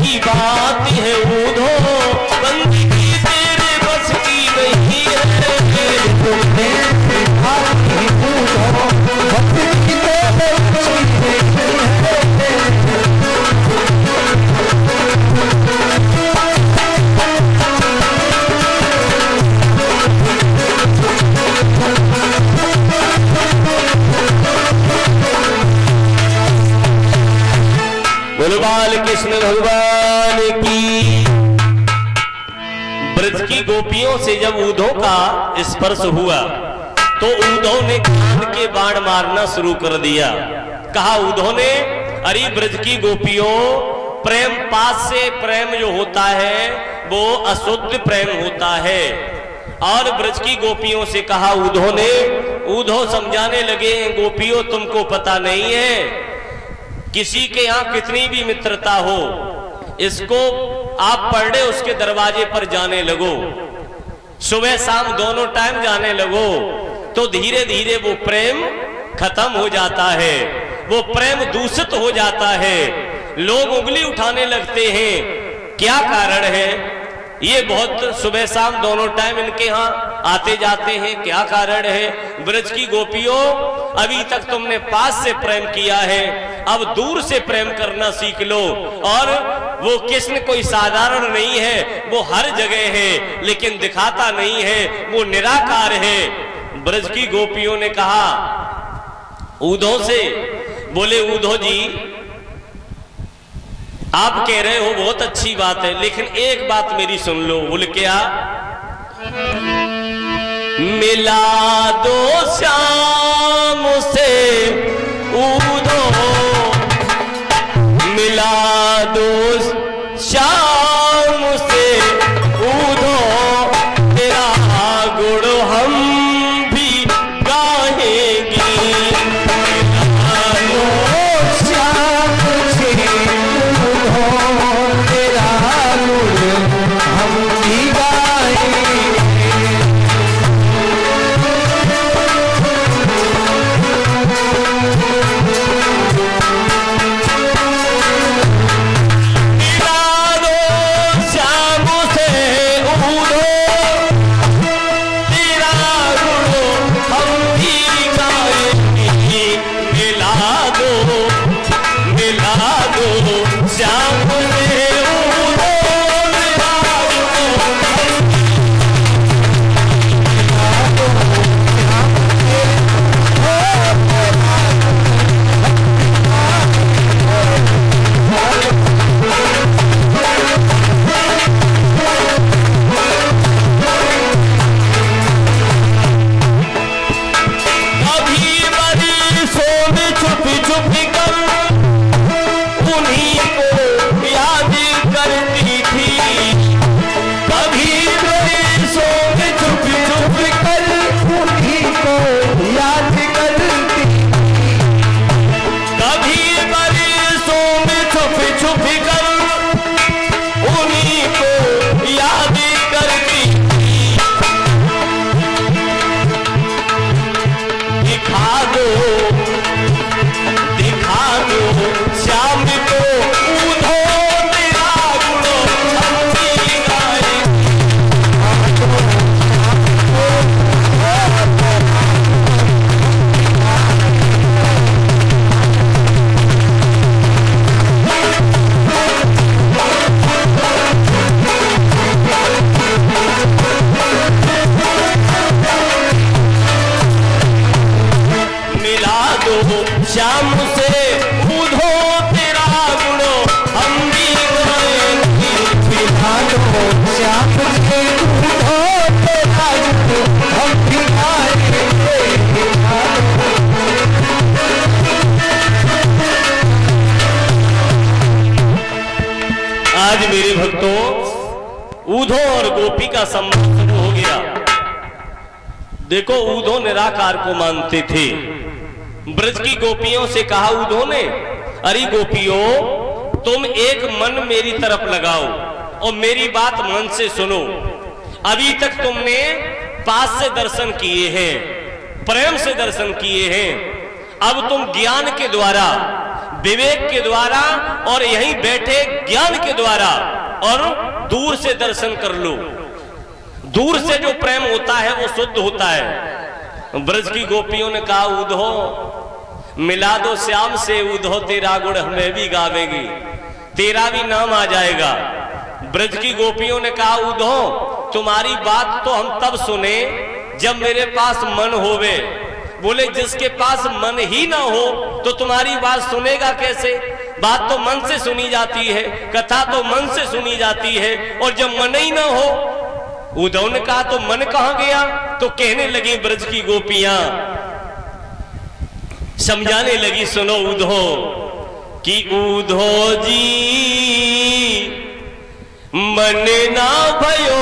की बात है ऊधो, बंदगी तेरे बस की नहीं है। तुमने बात की ऊधो, बंदगी तेरे बस की नहीं है। बाल कृष्ण भगवान की। ब्रज की गोपियों से जब ऊधो का स्पर्श हुआ तो ऊधो ने कान के बाण मारना शुरू कर दिया। कहा ऊधो ने, अरे ब्रज की गोपियों, प्रेम पास से प्रेम जो होता है वो अशुद्ध प्रेम होता है। और ब्रज की गोपियों से कहा ऊधो ने, ऊधो समझाने लगे, गोपियों तुमको पता नहीं है, किसी के यहां कितनी भी मित्रता हो, इसको आप पर डे उसके दरवाजे पर जाने लगो, सुबह शाम दोनों टाइम जाने लगो, तो धीरे धीरे वो प्रेम खत्म हो जाता है, वो प्रेम दूषित हो जाता है। लोग उंगली उठाने लगते हैं, क्या कारण है? ये बहुत सुबह शाम दोनों टाइम इनके यहाँ आते जाते हैं, क्या कारण है? ब्रज की गोपियों, अभी तक तुमने पास से प्रेम किया है, अब दूर से प्रेम करना सीख लो। और वो कृष्ण कोई साधारण नहीं है, वो हर जगह है, लेकिन दिखाता नहीं है, वो निराकार है। ब्रज की गोपियों ने कहा ऊधो से, बोले ऊधो जी आप कह रहे हो बहुत अच्छी बात है, लेकिन एक बात मेरी सुन लो। बोले क्या? मिला दो श्याम से ऊधो, मिला दो श्याम से ऊधो, तेरा गुण हम भी गाएंगे। मिला दो श्याम से ऊधो, तेरा गुण हम भी गाएंगे। श्याम से ऊधो, तेरा गुणो हम भी गाएंगे। मिला दो श्याम से ऊधो, तेरा गुणो हम भी गाएंगे। आज मेरे भक्तों, ऊधो और गोपी का संबंध शुरू हो गया। देखो, ऊधो निराकार को मानते थे। ब्रज की गोपियों से कहा ऊधो ने, अरे गोपियों, तुम एक मन मेरी तरफ लगाओ और मेरी बात मन से सुनो। अभी तक तुमने पास से दर्शन किए हैं, प्रेम से दर्शन किए हैं, अब तुम ज्ञान के द्वारा, विवेक के द्वारा और यहीं बैठे ज्ञान के द्वारा और दूर से दर्शन कर लो। दूर से जो प्रेम होता है वो शुद्ध होता है। ब्रज की गोपियों ने कहा उधो मिला दो श्याम से, उधो तेरा गुण हमें भी गावेगी, तेरा भी नाम आ जाएगा। ब्रज की गोपियों ने कहा उधो तुम्हारी बात तो हम तब सुने जब मेरे पास मन होवे। बोले जिसके पास मन ही ना हो तो तुम्हारी बात सुनेगा कैसे? बात तो मन से सुनी जाती है, कथा तो मन से सुनी जाती है, और जब मन ही ना हो। उद्धव ने कहा तो मन कहां गया? तो कहने लगी ब्रज की गोपियां, समझाने लगी, सुनो उद्धव कि उद्धव जी मन ना भयो